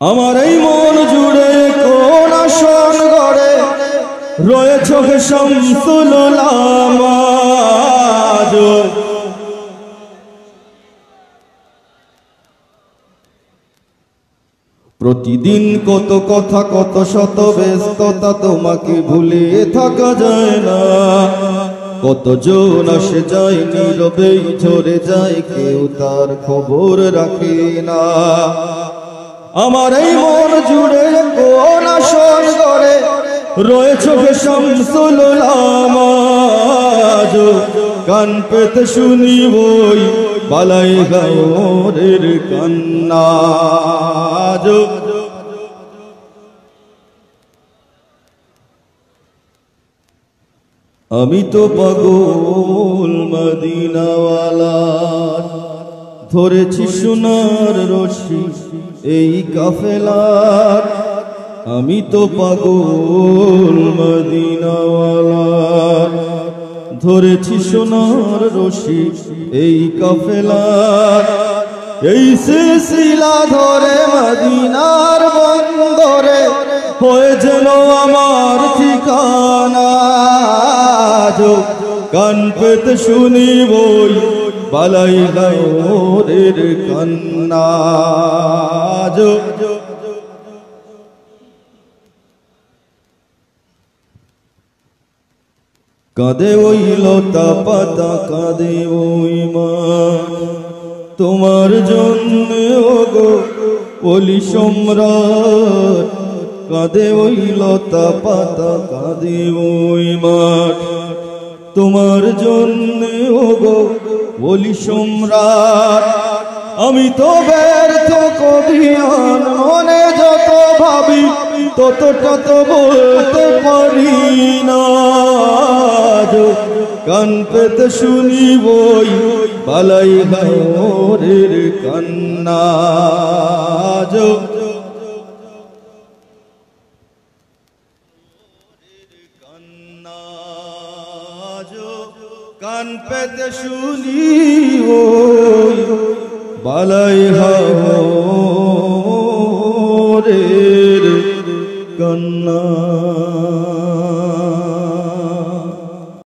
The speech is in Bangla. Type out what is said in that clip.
আমার এই মন জুড়ে কোন আসন গড়ে রয়েছ হে শামসুল উলামা। প্রতিদিন কত কথা কত শত ব্যস্ততা, তোমাকে ভুলে থাকা যায় না। কতজন আসে যায় নীরবেই ঝরে যায়, কেউ তার খবর রাখে না। আমার এই মন জুড়ে কোন আসন গড়ে রয়েছ হে শামসুল উলামা। কান পেতে শুনি বই বালাই গাওরের কান্না। আমি তো পাগল মদিনাওয়ালা, ধরেছি সোনার রশি এই কাফেলার। আমি তো পাগল মদিনাওয়ালা, ধরেছি সোনার রশি এই কাফেলার। এই সিলসিলা ধরে মদিনার বন্দরে হয়ে যেন আমার ঠিকানা। কান পেতে শুনি বই বালাই গাওরের কান্না। কাঁদে ওই লতা পাতা, কাঁদে ওই মাঠ, তোমার জন্য ওগো ওলি সম্রাট। কাঁদে ওই লতা পাতা, কাঁদে ওই মাঠ, তোমার জন্য ওগো ওলি সম্রাট। আমি তো ব্যর্থ কবিয়ান, মনে যত ভাবি ততটা তো বলতে পারি না। কান পেতে শুনি বই বালাই গাওরের কান্না। কান পেতে শুনি বই বালাই গাওরের